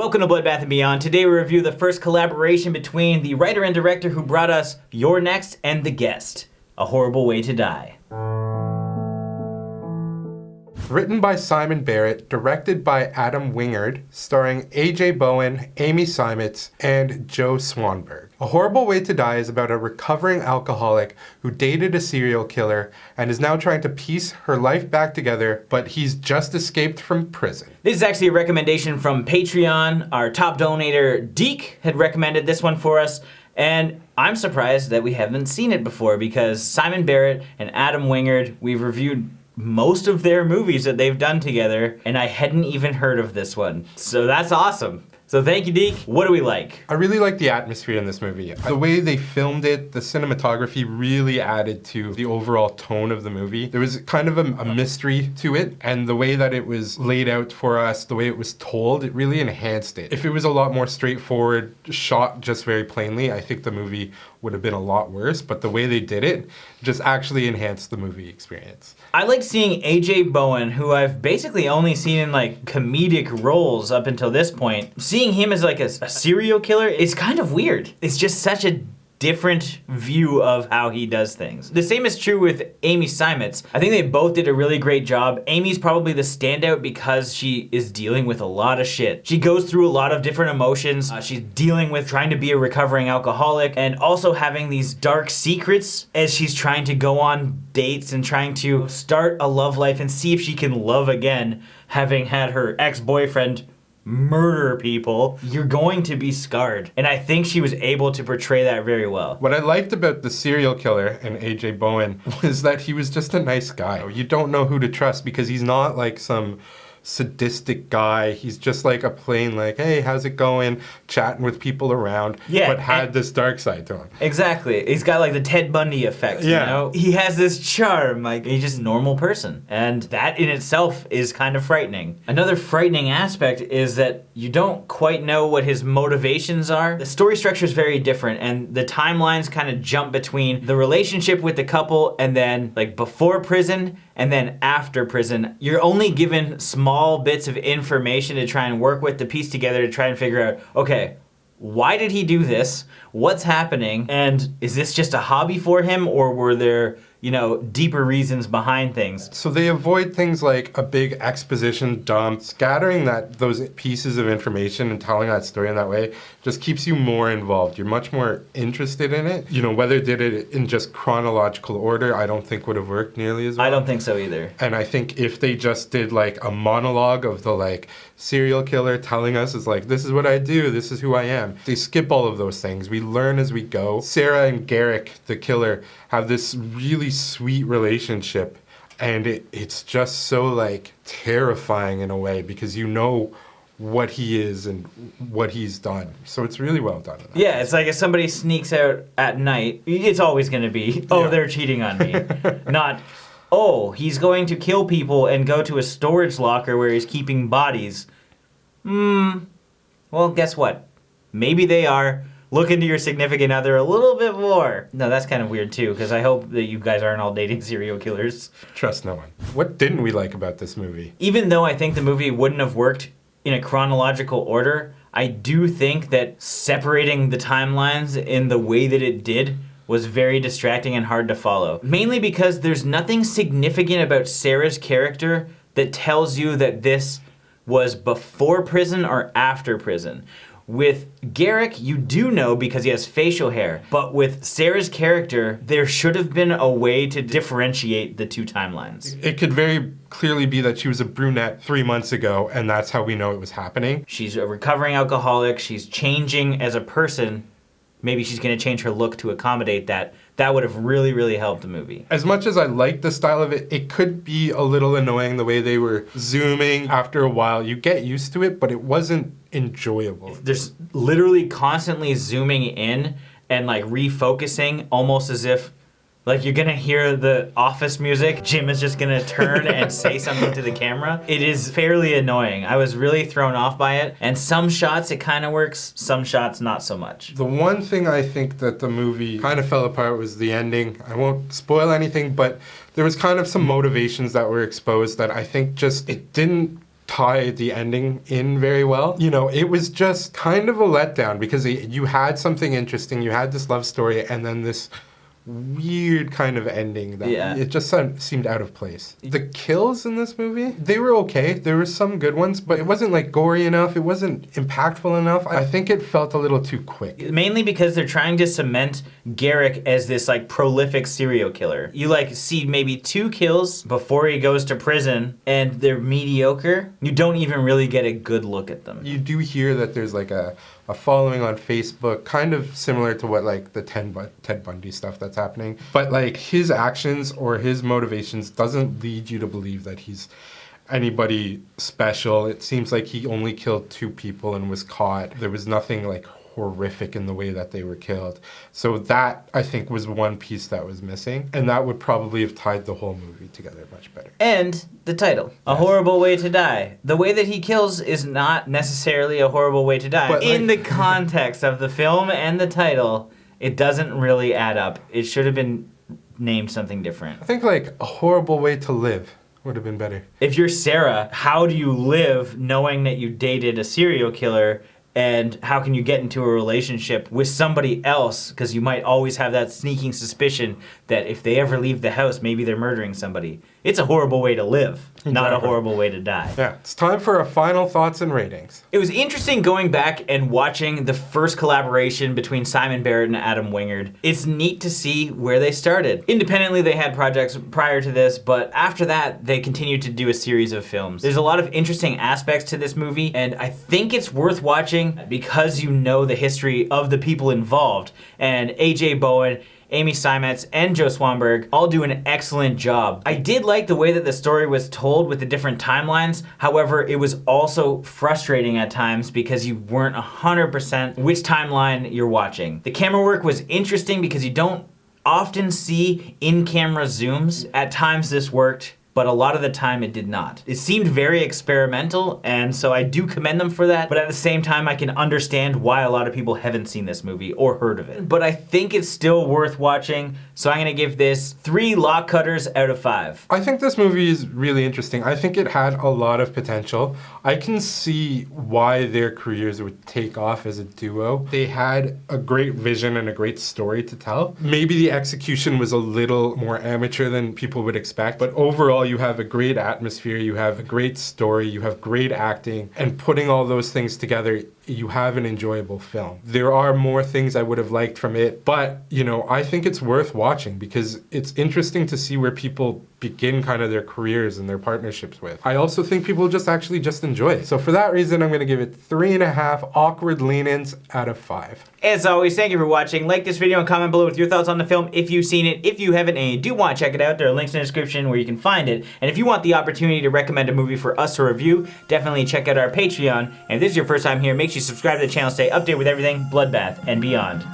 Welcome to Bloodbath and Beyond. Today we review the first collaboration between the writer and director who brought us You're Next and The Guest, A Horrible Way to Die. Written by Simon Barrett, directed by Adam Wingard, starring AJ Bowen, Amy Seimetz, and Joe Swanberg. A Horrible Way to Die is about a recovering alcoholic who dated a serial killer and is now trying to piece her life back together, but he's just escaped from prison. This is actually a recommendation from Patreon. Our top donator, Deke, had recommended this one for us, and I'm surprised that we haven't seen it before because Simon Barrett and Adam Wingard, we've reviewed most of their movies that they've done together, and I hadn't even heard of this one. So that's awesome. So thank you, Deke. What do we like? I really like the atmosphere in this movie. The way they filmed it, the cinematography really added to the overall tone of the movie. There was kind of a mystery to it, and the way that it was laid out for us, the way it was told, it really enhanced it. If it was a lot more straightforward, shot just very plainly, I think the movie would have been a lot worse, but the way they did it just actually enhanced the movie experience. I like seeing AJ Bowen, who I've basically only seen in like comedic roles up until this point. Seeing him as like a serial killer is kind of weird. It's just such a different view of how he does things. The same is true with Amy Seimetz. I think they both did a really great job. Amy's probably the standout because she is dealing with a lot of shit. She goes through a lot of different emotions. She's dealing with trying to be a recovering alcoholic and also having these dark secrets as she's trying to go on dates and trying to start a love life and see if she can love again, having had her ex-boyfriend murder people. You're going to be scarred. And I think she was able to portray that very well. What I liked about the serial killer and AJ Bowen was that he was just a nice guy. You don't know who to trust because he's not like some sadistic guy. He's just like a plain like, hey, how's it going? Chatting with people around, but had this dark side to him. Exactly. He's got like the Ted Bundy effect, you know? He has this charm, like he's just a normal person. And that in itself is kind of frightening. Another frightening aspect is that you don't quite know what his motivations are. The story structure is very different and the timelines kind of jump between the relationship with the couple and then like before prison and then after prison. You're only given small bits of information to try and work with to piece together to try and figure out, okay, why did he do this? What's happening? And is this just a hobby for him or were there, you know, deeper reasons behind things? So they avoid things like a big exposition dump. Scattering those pieces of information and telling that story in that way just keeps you more involved. You're much more interested in it. You know, whether did it in just chronological order, I don't think would have worked nearly as well. I don't think so either. And I think if they just did like a monologue of the like serial killer telling us is like, this is what I do, this is who I am. They skip all of those things. We learn as we go. Sarah and Garrick, the killer, have this really sweet relationship, and it's just so like terrifying in a way because you know what he is and what he's done. So it's really well done. Yeah, it's like if somebody sneaks out at night, it's always going to be, they're cheating on me. Not, he's going to kill people and go to a storage locker where he's keeping bodies. Well, guess what? Maybe they are. Look into your significant other a little bit more. No, that's kind of weird too, because I hope that you guys aren't all dating serial killers. Trust no one. What didn't we like about this movie? Even though I think the movie wouldn't have worked in a chronological order, I do think that separating the timelines in the way that it did was very distracting and hard to follow. Mainly because there's nothing significant about Sarah's character that tells you that this was before prison or after prison. With Garrick, you do know because he has facial hair, but with Sarah's character, there should have been a way to differentiate the two timelines. It could very clearly be that she was a brunette 3 months ago, and that's how we know it was happening. She's a recovering alcoholic, she's changing as a person. Maybe she's going to change her look to accommodate that. That would have really, really helped the movie. As much as I like the style of it, it could be a little annoying the way they were zooming. After a while, you get used to it, but it wasn't enjoyable. There's literally constantly zooming in and like refocusing, almost as if like you're gonna hear the Office music. Jim is just gonna turn and say something to the camera. It is fairly annoying. I was really thrown off by it. And some shots it kind of works, some shots not so much. The one thing I think that the movie kind of fell apart was the ending. I won't spoil anything, but there was kind of some motivations that were exposed that I think just, it didn't tie the ending in very well. You know, it was just kind of a letdown because you had something interesting, you had this love story, and then this weird kind of ending that it just seemed out of place. The kills in this movie, they were okay. There were some good ones, but it wasn't like gory enough. It wasn't impactful enough. I think it felt a little too quick. Mainly because they're trying to cement Garrick as this like prolific serial killer. You like see maybe 2 kills before he goes to prison and they're mediocre. You don't even really get a good look at them. You do hear that there's like a following on Facebook, kind of similar to what like the Ted Bundy stuff that's happening. But like his actions or his motivations doesn't lead you to believe that he's anybody special. It seems like he only killed 2 people and was caught. There was nothing like horrific in the way that they were killed. So that, I think, was one piece that was missing, and that would probably have tied the whole movie together much better. And the title, A Horrible Way to Die. The way that he kills is not necessarily a horrible way to die. But in the context of the film and the title, it doesn't really add up. It should have been named something different. I think like A Horrible Way to Live would have been better. If you're Sarah, how do you live knowing that you dated a serial killer? And how can you get into a relationship with somebody else? Because you might always have that sneaking suspicion that if they ever leave the house, maybe they're murdering somebody. It's a horrible way to live, not a horrible way to die. Yeah, it's time for our final thoughts and ratings. It was interesting going back and watching the first collaboration between Simon Barrett and Adam Wingard. It's neat to see where they started. Independently, they had projects prior to this, but after that, they continued to do a series of films. There's a lot of interesting aspects to this movie, and I think it's worth watching because you know the history of the people involved. And AJ Bowen, Amy Seimetz, and Joe Swanberg all do an excellent job. I did like the way that the story was told with the different timelines. However, it was also frustrating at times because you weren't 100% which timeline you're watching. The camera work was interesting because you don't often see in-camera zooms. At times this worked, but a lot of the time it did not. It seemed very experimental, and so I do commend them for that, but at the same time I can understand why a lot of people haven't seen this movie or heard of it. But I think it's still worth watching, so I'm gonna give this 3 lock cutters out of 5. I think this movie is really interesting. I think it had a lot of potential. I can see why their careers would take off as a duo. They had a great vision and a great story to tell. Maybe the execution was a little more amateur than people would expect, but overall you have a great atmosphere, you have a great story, you have great acting, and putting all those things together, you have an enjoyable film. There are more things I would have liked from it, but, you know, I think it's worth watching because it's interesting to see where people begin kind of their careers and their partnerships with. I also think people just enjoy it. So for that reason, I'm going to give it 3.5 awkward lean-ins out of 5. As always, thank you for watching. Like this video and comment below with your thoughts on the film if you've seen it. If you haven't and you do want to check it out, there are links in the description where you can find it. And if you want the opportunity to recommend a movie for us to review, definitely check out our Patreon. And if this is your first time here, make sure you subscribe to the channel to stay updated with everything Bloodbath and beyond.